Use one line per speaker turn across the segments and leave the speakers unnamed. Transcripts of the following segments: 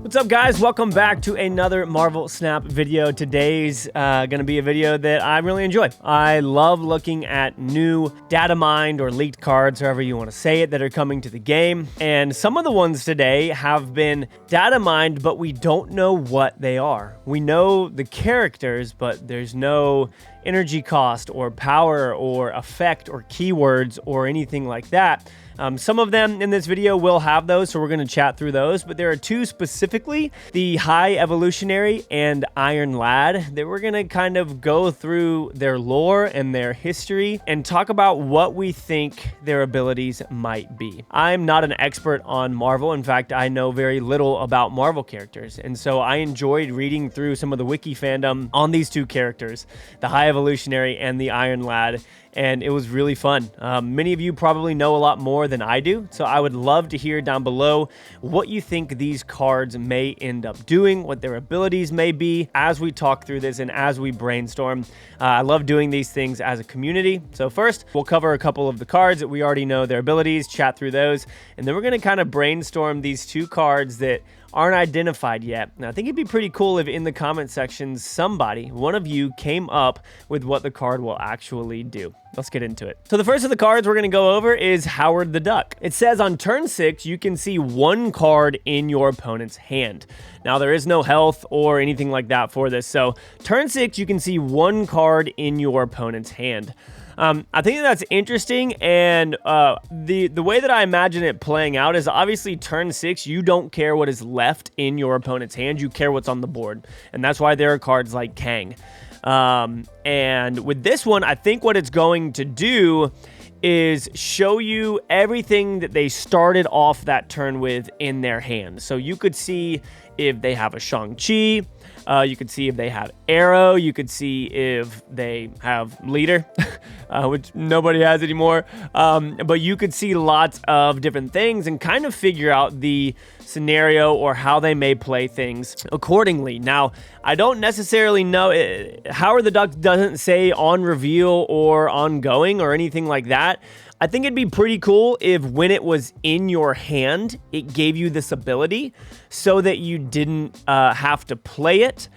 What's up, guys? Welcome back to another Marvel Snap video. Today's gonna be a video that I really enjoy. I love looking at new data mined or leaked cards, however you want to say it, that are coming to the game. And some of the ones today have been data mined, but we don't know what they are. We know the characters, but there's no energy cost or power or effect or keywords or anything like that. Some of them in this video will have those, so we're going to chat through those, but there are two specifically, the High Evolutionary and Iron Lad, that we're going to kind of go through their lore and their history and talk about what we think their abilities might be. I'm not an expert on Marvel. In fact, I know very little about Marvel characters, and so I enjoyed reading through some of the wiki fandom on these two characters, the High Evolutionary and the Iron Lad, and it was really fun. Many of you probably know a lot more than I do, so I would love to hear down below what you think these cards may end up doing, what their abilities may be as we talk through this and as we brainstorm. I love doing these things as a community. So first, we'll cover a couple of the cards that we already know their abilities, chat through those, and then we're going to kind of brainstorm these two cards that aren't identified yet. Now, I think it'd be pretty cool if in the comment sections, one of you came up with what the card will actually do. Let's get into it. So the first of the cards we're going to go over is Howard the Duck. It says on turn 6, you can see one card in your opponent's hand. Now, there is no health or anything like that for this. So turn 6, you can see one card in your opponent's hand. I think that's interesting, and the way that I imagine it playing out is obviously turn 6, you don't care what is left in your opponent's hand, you care what's on the board, and that's why there are cards like Kang. And with this one, I think what it's going to do is show you everything that they started off that turn with in their hand. So you could see if they have a Shang-Chi, you could see if they have Arrow, you could see if they have Leader, which nobody has anymore, but you could see lots of different things and kind of figure out the scenario or how they may play things accordingly. Now, I don't necessarily know, Howard the Duck doesn't say on reveal or ongoing or anything like that. I think it'd be pretty cool if when it was in your hand, it gave you this ability so that you didn't have to play it.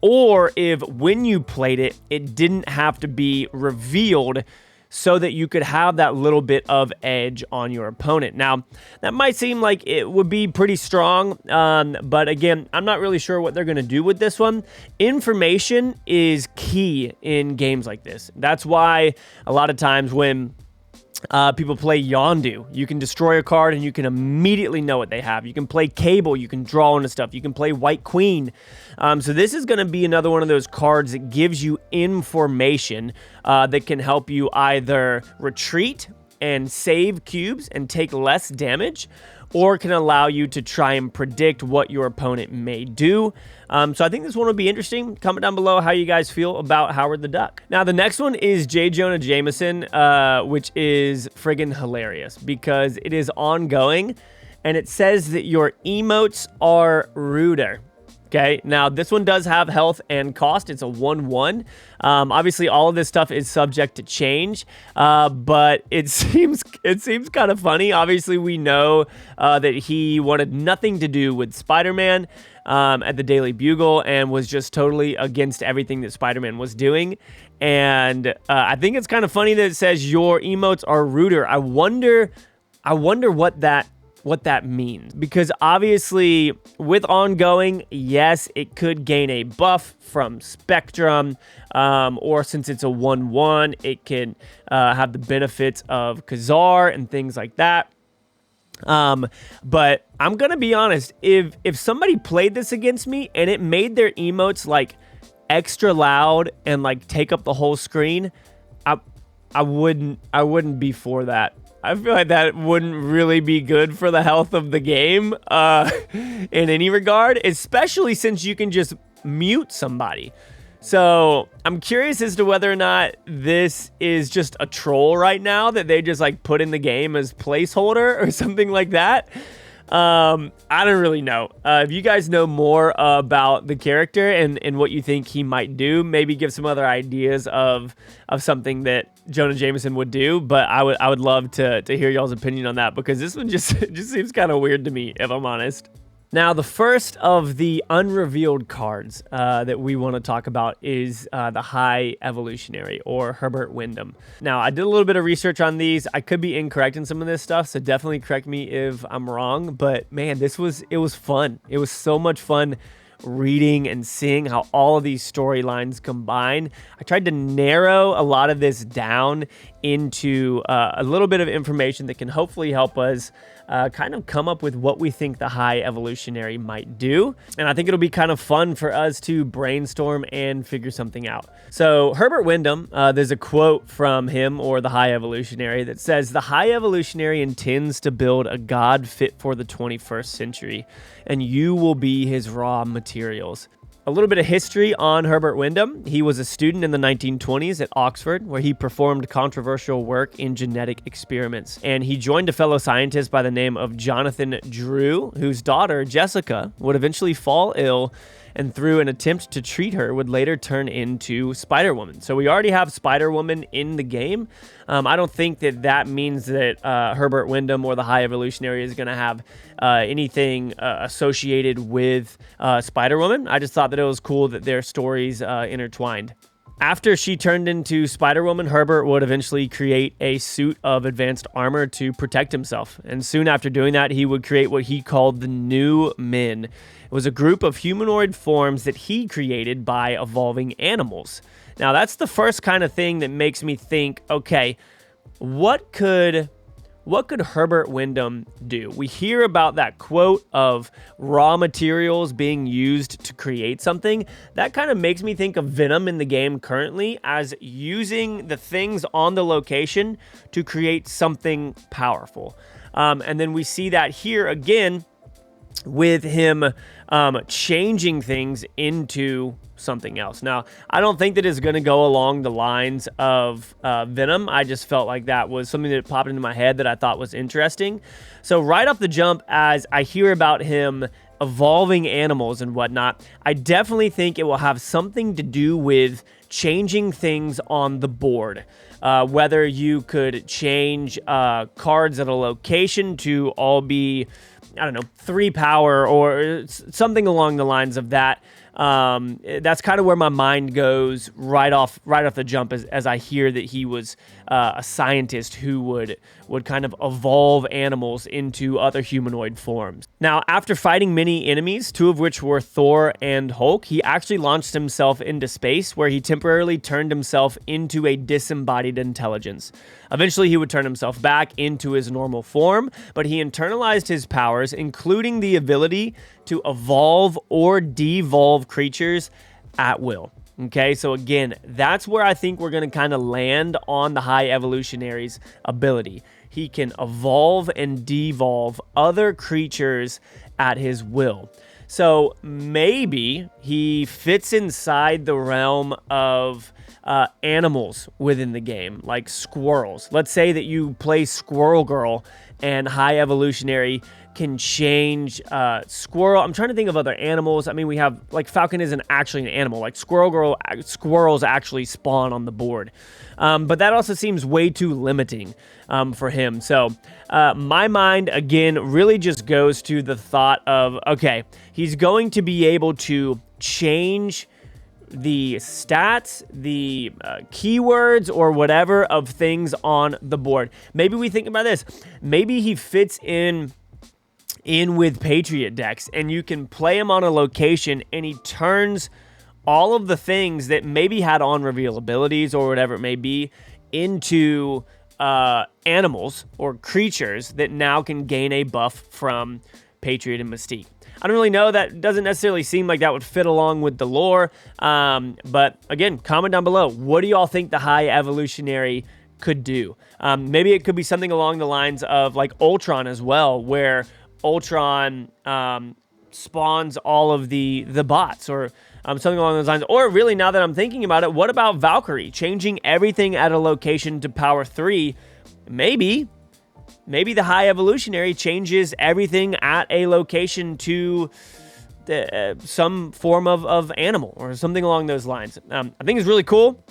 Or if when you played it, it didn't have to be revealed so that you could have that little bit of edge on your opponent. Now, that might seem like it would be pretty strong, but again, I'm not really sure what they're going to do with this one. Information is key in games like this. That's why a lot of times when people play Yondu, you can destroy a card and you can immediately know what they have. You can play Cable, you can draw into stuff, you can play White Queen. So this is going to be another one of those cards that gives you information that can help you either retreat and save cubes and take less damage, or can allow you to try and predict what your opponent may do. So I think this one will be interesting. Comment down below how you guys feel about Howard the Duck. Now, the next one is J. Jonah Jameson, which is friggin' hilarious because it is ongoing, and it says that your emotes are ruder. Okay, now this one does have health and cost. It's a 1/1. Obviously, all of this stuff is subject to change, but it seems kind of funny. Obviously, we know that he wanted nothing to do with Spider-Man at the Daily Bugle and was just totally against everything that Spider-Man was doing. And I think it's kind of funny that it says your emotes are ruder. I wonder what that means, because obviously with ongoing, yes, it could gain a buff from Spectrum, or since it's a 1/1, it can have the benefits of Khazar and things like that. But I'm gonna be honest, if somebody played this against me and it made their emotes like extra loud and like take up the whole screen, I wouldn't be for that. I feel like that wouldn't really be good for the health of the game in any regard, especially since you can just mute somebody. So I'm curious as to whether or not this is just a troll right now that they just like put in the game as placeholder or something like that. I don't really know. If you guys know more about the character and what you think he might do, maybe give some other ideas of something that Jonah Jameson would do. But I would love to hear y'all's opinion on that, because this one just seems kind of weird to me, if I'm honest. Now, the first of the unrevealed cards that we want to talk about is the High Evolutionary, or Herbert Wyndham. Now, I did a little bit of research on these. I could be incorrect in some of this stuff, so definitely correct me if I'm wrong. But man, it was fun. It was so much fun reading and seeing how all of these storylines combine. I tried to narrow a lot of this down into a little bit of information that can hopefully help us kind of come up with what we think the High Evolutionary might do. And I think it'll be kind of fun for us to brainstorm and figure something out. So Herbert Wyndham, there's a quote from him, or the High Evolutionary, that says, "The High Evolutionary intends to build a god fit for the 21st century, and you will be his raw materials." A little bit of history on Herbert Wyndham. He was a student in the 1920s at Oxford, where he performed controversial work in genetic experiments. And he joined a fellow scientist by the name of Jonathan Drew, whose daughter, Jessica, would eventually fall ill, and through an attempt to treat her, would later turn into Spider-Woman. So we already have Spider-Woman in the game. I don't think that means that Herbert Wyndham or the High Evolutionary is going to have anything associated with Spider-Woman. I just thought that it was cool that their stories intertwined. After she turned into Spider-Woman, Herbert would eventually create a suit of advanced armor to protect himself. And soon after doing that, he would create what he called the New Men. It was a group of humanoid forms that he created by evolving animals. Now, that's the first kind of thing that makes me think, okay, what could Herbert Wyndham do? We hear about that quote of raw materials being used to create something. That kind of makes me think of Venom in the game currently as using the things on the location to create something powerful. And then we see that here again with him changing things into something else. Now, I don't think that it's going to go along the lines of Venom. I just felt like that was something that popped into my head that I thought was interesting. So right off the jump, as I hear about him evolving animals and whatnot, I definitely think it will have something to do with changing things on the board. Whether you could change cards at a location to all be, I don't know, 3 power or something along the lines of that. That's kind of where my mind goes right off the jump as I hear that he was a scientist who would kind of evolve animals into other humanoid forms. Now, after fighting many enemies, 2 of which were Thor and Hulk, he actually launched himself into space, where he temporarily turned himself into a disembodied intelligence. Eventually, he would turn himself back into his normal form, but he internalized his powers, including the ability to evolve or devolve creatures at will. Okay, so again, that's where I think we're going to kind of land on the High Evolutionary's ability. He can evolve and devolve other creatures at his will. So maybe he fits inside the realm of animals within the game, like squirrels. Let's say that you play Squirrel Girl and High Evolutionary can change squirrel. I'm trying to think of other animals. I mean, we have, like, Falcon isn't actually an animal. Like, Squirrel Girl, squirrels actually spawn on the board. But that also seems way too limiting for him. So my mind, again, really just goes to the thought of, okay, he's going to be able to change the stats, the keywords, or whatever of things on the board. Maybe we think about this. Maybe he fits in with Patriot decks, and you can play him on a location, and he turns all of the things that maybe had on reveal abilities or whatever it may be into animals or creatures that now can gain a buff from Patriot and Mystique. I don't really know. That doesn't necessarily seem like that would fit along with the lore. But again, comment down below. What do y'all think the High Evolutionary could do? Maybe it could be something along the lines of like Ultron as well, where Ultron spawns all of the bots, or something along those lines. Or really, now that I'm thinking about it, what about Valkyrie? Changing everything at a location to power 3. Maybe the High Evolutionary changes everything at a location to some form of animal or something along those lines. I think it's really cool.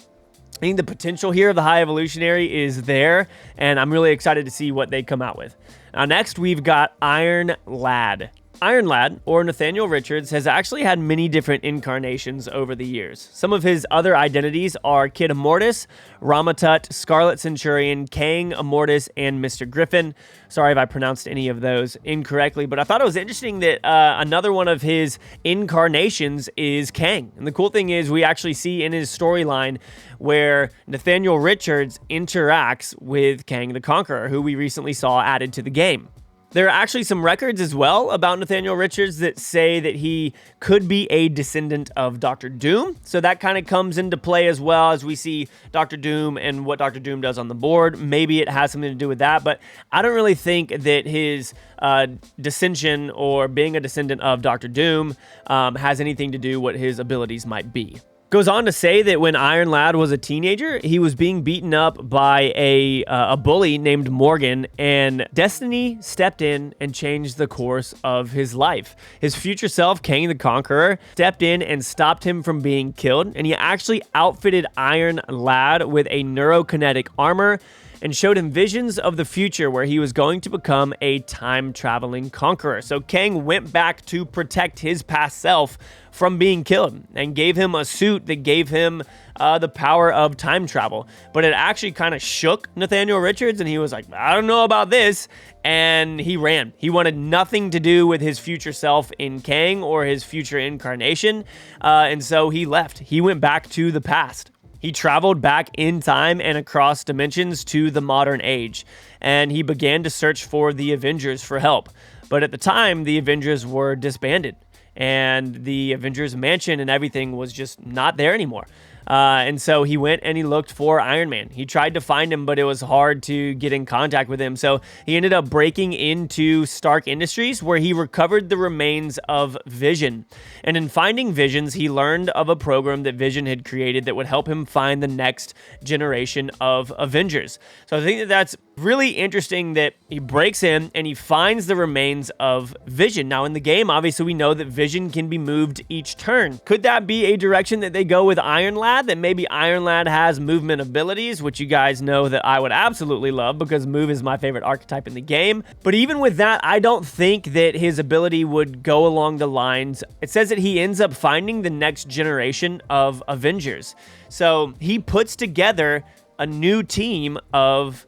I think the potential here of the High Evolutionary is there, and I'm really excited to see what they come out with. Now, next, we've got Iron Lad. Iron Lad, or Nathaniel Richards, has actually had many different incarnations over the years. Some of his other identities are Kid Immortus, Ramatut, Scarlet Centurion, Kang, Immortus, and Mr. Griffin. Sorry if I pronounced any of those incorrectly, but I thought it was interesting that another one of his incarnations is Kang. And the cool thing is we actually see in his storyline where Nathaniel Richards interacts with Kang the Conqueror, who we recently saw added to the game. There are actually some records as well about Nathaniel Richards that say that he could be a descendant of Dr. Doom. So that kind of comes into play as well as we see Dr. Doom and what Dr. Doom does on the board. Maybe it has something to do with that, but I don't really think that his descension or being a descendant of Dr. Doom has anything to do what his abilities might be. Goes on to say that when Iron Lad was a teenager, he was being beaten up by a bully named Morgan, and Destiny stepped in and changed the course of his life. His future self, Kang the Conqueror, stepped in and stopped him from being killed, and he actually outfitted Iron Lad with a neurokinetic armor and showed him visions of the future where he was going to become a time-traveling conqueror. So Kang went back to protect his past self from being killed and gave him a suit that gave him the power of time travel. But it actually kind of shook Nathaniel Richards, and he was like, I don't know about this, and he ran. He wanted nothing to do with his future self in Kang or his future incarnation, and so he left. He went back to the past. He traveled back in time and across dimensions to the modern age, and he began to search for the Avengers for help. But at the time, the Avengers were disbanded, and the Avengers mansion and everything was just not there anymore. And so he went and he looked for Iron Man. He tried to find him, but it was hard to get in contact with him. So he ended up breaking into Stark Industries, where he recovered the remains of Vision. And in finding Visions, he learned of a program that Vision had created that would help him find the next generation of Avengers. So I think that that's really interesting that he breaks in and he finds the remains of Vision. Now in the game, obviously we know that Vision can be moved each turn. Could that be a direction that they go with Iron Lad? That maybe Iron Lad has movement abilities, which you guys know that I would absolutely love because move is my favorite archetype in the game. But even with that, I don't think that his ability would go along the lines. It says that he ends up finding the next generation of Avengers. So he puts together a new team of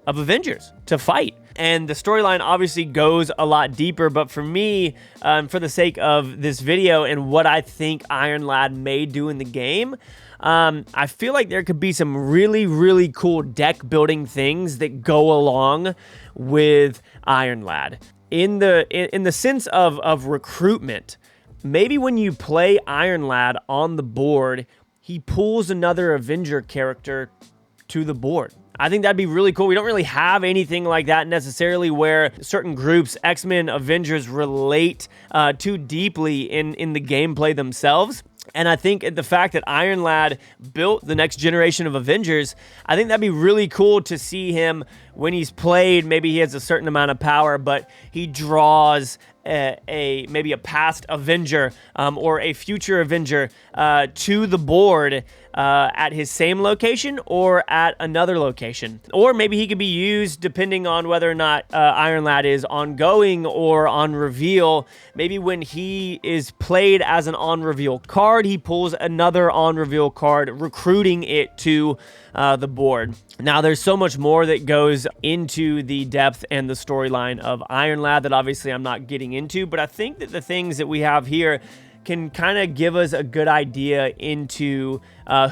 Avengers to fight. And the storyline obviously goes a lot deeper, but for me, for the sake of this video and what I think Iron Lad may do in the game, I feel like there could be some really, really cool deck building things that go along with Iron Lad. In the sense of recruitment, maybe when you play Iron Lad on the board, he pulls another Avenger character to the board. I think that'd be really cool. We don't really have anything like that necessarily where certain groups, X-Men, Avengers, relate too deeply in the gameplay themselves. And I think the fact that Iron Lad built the next generation of Avengers, I think that'd be really cool to see him when he's played. Maybe he has a certain amount of power, but he draws maybe a past Avenger or a future Avenger to the board at his same location or at another location. Or maybe he could be used depending on whether or not Iron Lad is ongoing or on reveal. Maybe when he is played as an on-reveal card, he pulls another on-reveal card, recruiting it to the board. Now, there's so much more that goes into the depth and the storyline of Iron Lad that obviously I'm not getting into, but I think that the things that we have here can kind of give us a good idea into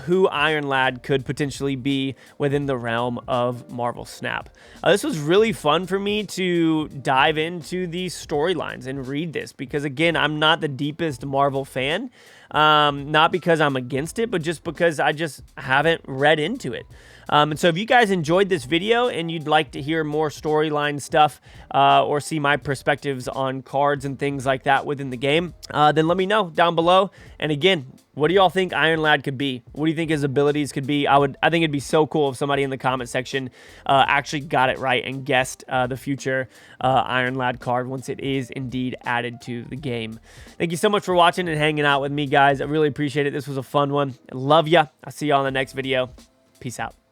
who Iron Lad could potentially be within the realm of Marvel Snap. This was really fun for me to dive into these storylines and read this because, again, I'm not the deepest Marvel fan. Not because I'm against it, but just because I just haven't read into it. And so if you guys enjoyed this video and you'd like to hear more storyline stuff or see my perspectives on cards and things like that within the game, then let me know down below. And again, what do y'all think Iron Lad could be? What do you think his abilities could be? I think it'd be so cool if somebody in the comment section actually got it right and guessed the future Iron Lad card once it is indeed added to the game. Thank you so much for watching and hanging out with me, guys. I really appreciate it. This was a fun one. I love ya. I'll see you all in the next video. Peace out.